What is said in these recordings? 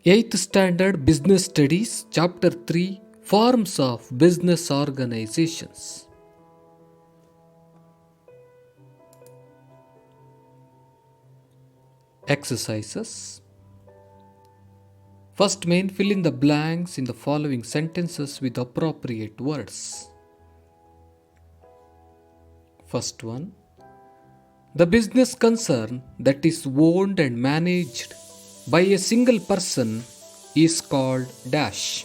8th Standard Business Studies, Chapter 3, Forms of Business Organizations. Exercises. First main, fill in the blanks in the following sentences with appropriate words. First one, the business concern that is owned and managed by a single person is called dash.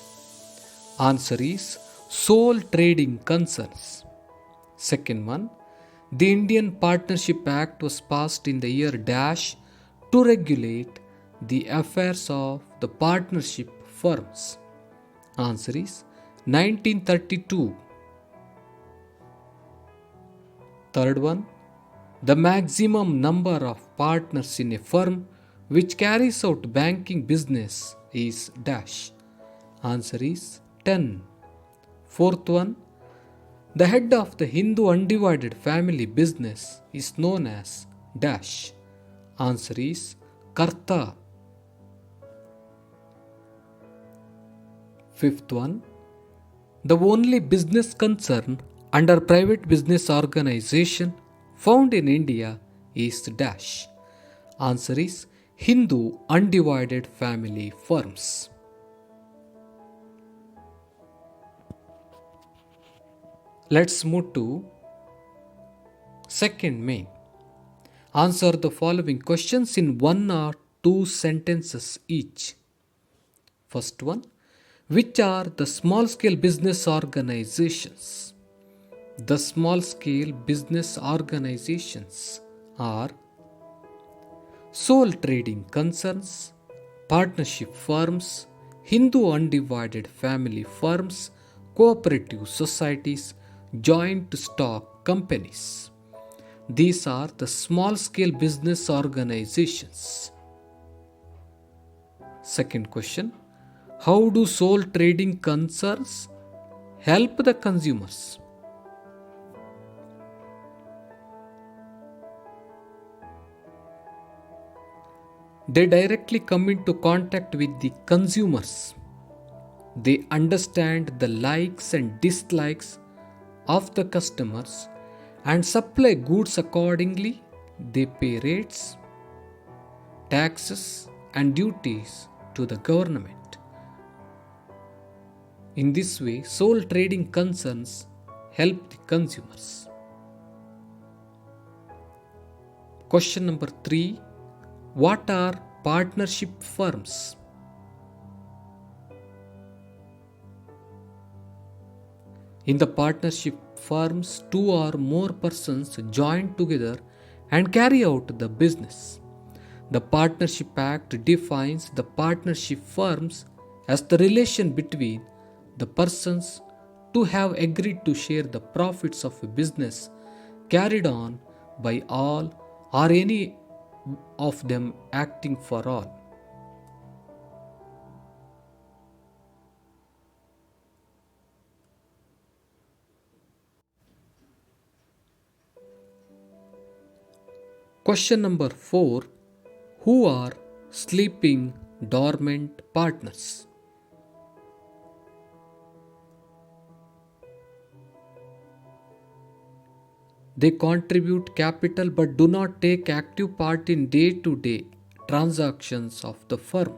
Answer is sole trading concerns. Second one, the Indian Partnership Act was passed in the year dash to regulate the affairs of the partnership firms. Answer is 1932. Third one, the maximum number of partners in a firm which carries out banking business is dash. Answer is 10. Fourth one, the head of the Hindu undivided family business is known as dash. Answer is Karta. Fifth one, the only business concern under private business organization found in India is dash. Answer is Hindu undivided family firms. Let's move to second main. Answer the following questions in one or two sentences each. First one, which are the small scale business organizations? The small scale business organizations are sole trading concerns, partnership firms, Hindu undivided family firms, cooperative societies, joint stock companies. These are the small scale business organizations. Second question, how do sole trading concerns help the consumers? They directly come into contact with the consumers. They understand the likes and dislikes of the customers and supply goods accordingly. They pay rates, taxes, and duties to the government. In this way, sole trading concerns help the consumers. Question number 3. What are partnership firms? In the partnership firms, two or more persons join together and carry out the business. The Partnership Act defines the partnership firms as the relation between the persons to have agreed to share the profits of a business carried on by all or any of them acting for all. Question number 4. Who are sleeping dormant partners? They contribute capital but do not take active part in day-to-day transactions of the firm.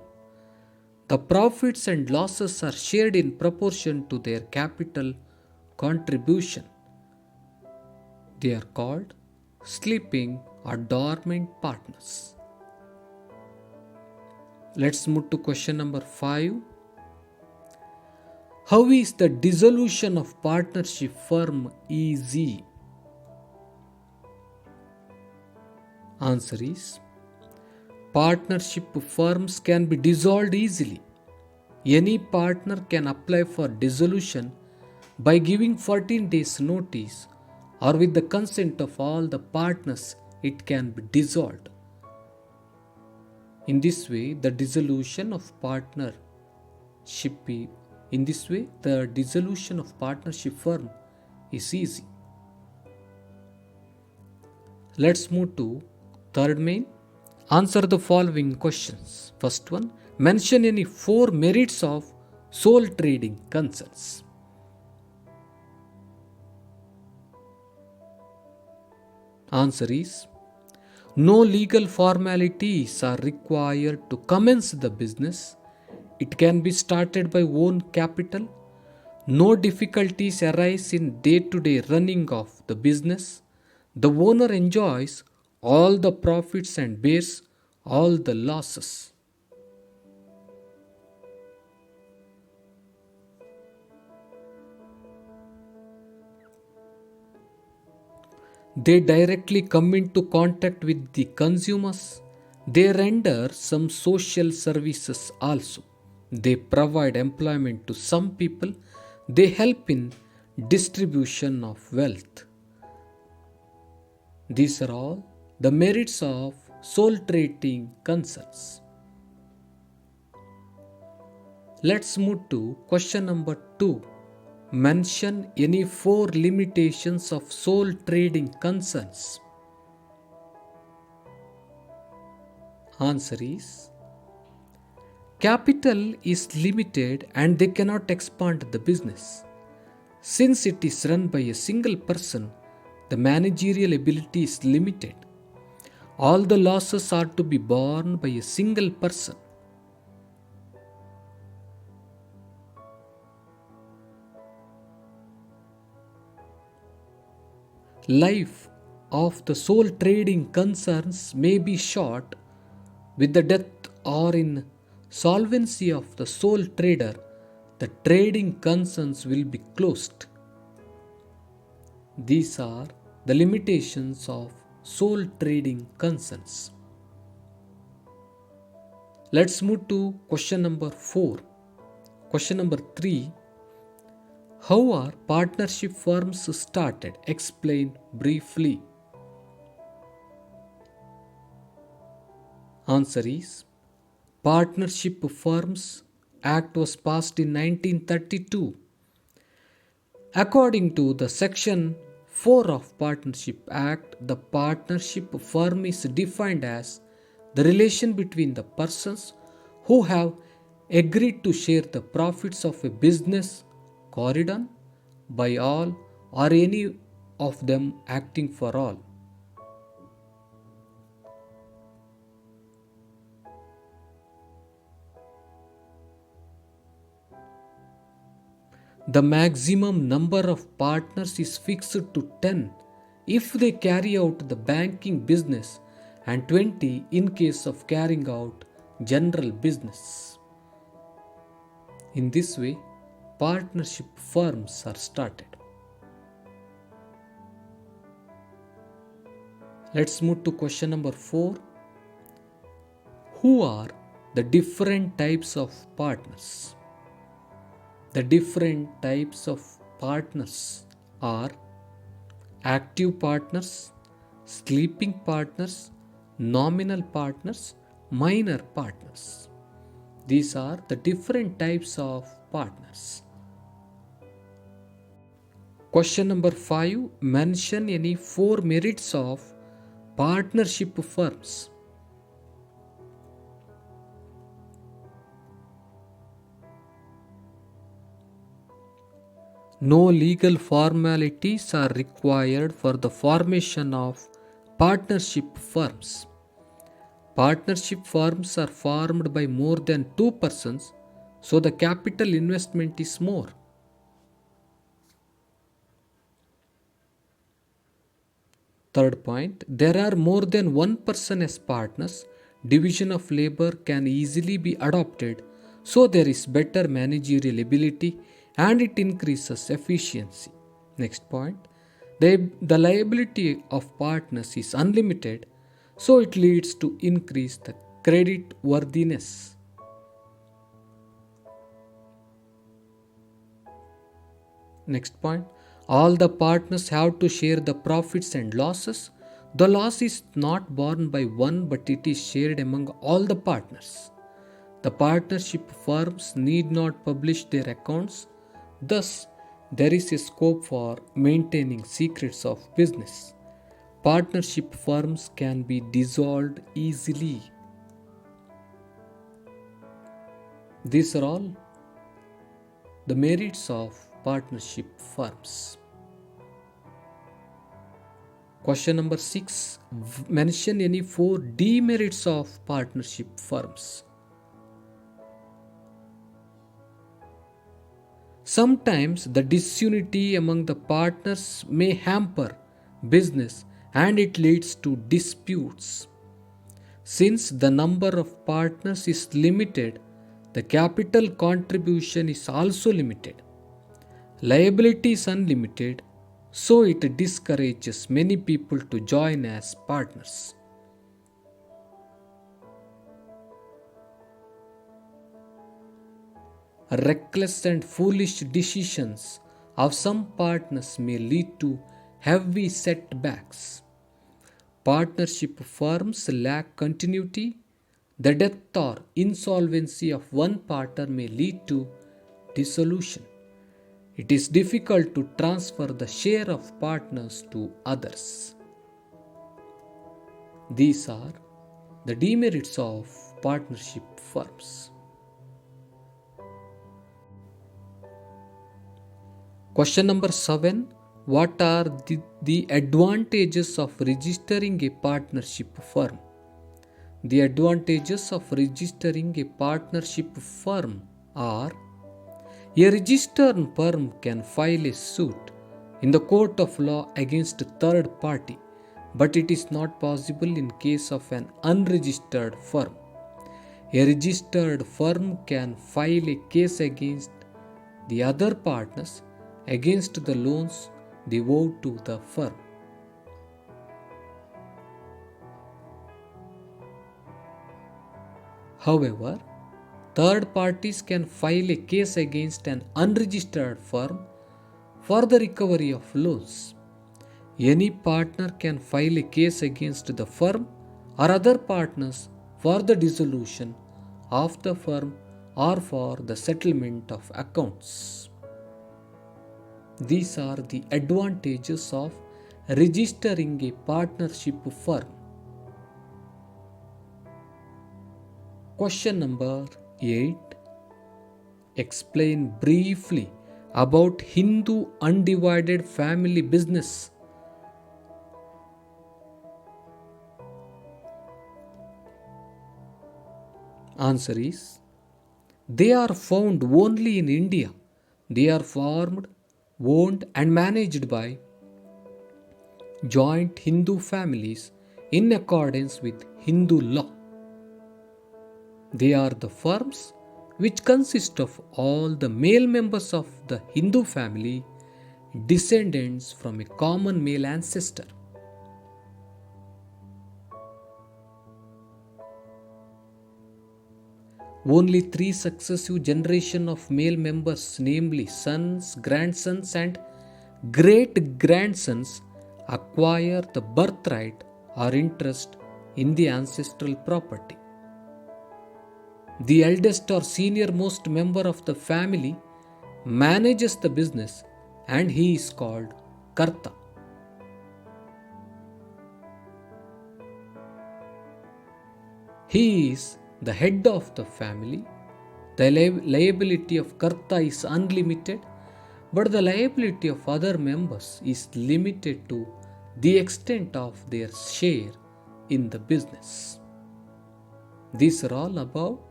The profits and losses are shared in proportion to their capital contribution. They are called sleeping or dormant partners. Let's move to question number 5. How is the dissolution of partnership firm easy? Answer is partnership firms can be dissolved easily. Any partner can apply for dissolution by giving 14 days notice, or with the consent of all the partners it can be dissolved. In this way, the dissolution of partnership firm is easy. Let's move to third main. Answer the following questions. First one, Mention any 4 merits of sole trading concerns. Answer is: no legal formalities are required to commence the business. It can be started by own capital. No difficulties arise in day-to-day running of the business. The owner enjoys all the profits and bears all the losses. They directly come into contact with the consumers. They render some social services also. They provide employment to some people. They help in distribution of wealth. These are all the merits of sole trading concerns. Let's move to question number 2. Mention any 4 limitations of sole trading concerns. Answer is: capital is limited and they cannot expand the business. Since it is run by a single person, the managerial ability is limited. All the losses are to be borne by a single person. Life of the sole trading concerns may be short. With the death or in solvency of the sole trader, the trading concerns will be closed. These are the limitations of sole trading concerns. Let's move to question number 4. Question number 3. How are partnership firms started? Explain briefly. Answer is: Partnership Firms Act was passed in 1932. According to the Section 4 of Partnership Act, the partnership firm is defined as the relation between the persons who have agreed to share the profits of a business carried on by all or any of them acting for all. The maximum number of partners is fixed to 10 if they carry out the banking business and 20 in case of carrying out general business. In this way, partnership firms are started. Let's move to question number 4. Who are the different types of partners? The different types of partners are active partners, sleeping partners, nominal partners, minor partners. These are the different types of partners. Question number 5. Mention any 4 merits of partnership firms. No legal formalities are required for the formation of partnership firms. Partnership firms are formed by more than 2 persons, so the capital investment is more. Third point, there are more than one person as partners. Division of labor can easily be adopted, so there is better managerial ability and it increases efficiency. Next point, the liability of partners is unlimited, so it leads to increase the credit worthiness. Next point, all the partners have to share the profits and losses. The loss is not borne by one, but it is shared among all the partners. The partnership firms need not publish their accounts. Thus, there is a scope for maintaining secrets of business. Partnership firms can be dissolved easily. These are all the merits of partnership firms. Question number 6. Mention any 4 demerits of partnership firms. Sometimes the disunity among the partners may hamper business and it leads to disputes. Since the number of partners is limited, the capital contribution is also limited. Liability is unlimited, so it discourages many people to join as partners. Reckless and foolish decisions of some partners may lead to heavy setbacks. Partnership firms lack continuity. The death or insolvency of one partner may lead to dissolution. It is difficult to transfer the share of partners to others. These are the demerits of partnership firms. Question number 7. What are the advantages of registering a partnership firm? The advantages of registering a partnership firm are: a registered firm can file a suit in the court of law against a third party, but it is not possible in case of an unregistered firm. A registered firm can file a case against the other partners against the loans they owe to the firm. However, third parties can file a case against an unregistered firm for the recovery of loans. Any partner can file a case against the firm or other partners for the dissolution of the firm or for the settlement of accounts. These are the advantages of registering a partnership firm. Question number 8. Explain briefly about Hindu undivided family business. Answer is: they are found only in India. They are formed, owned and managed by joint Hindu families in accordance with Hindu law. They are the firms which consist of all the male members of the Hindu family, descendants from a common male ancestor. Only 3 successive generations of male members, namely sons, grandsons, and great-grandsons, acquire the birthright or interest in the ancestral property. The eldest or senior most member of the family manages the business and he is called Karta. He is the head of the family. The liability of Karta is unlimited, but the liability of other members is limited to the extent of their share in the business. These are all about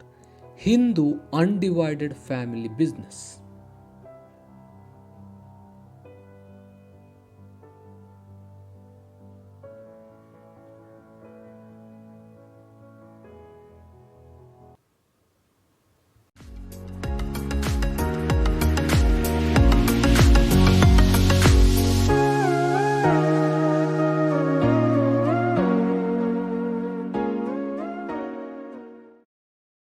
Hindu undivided family business.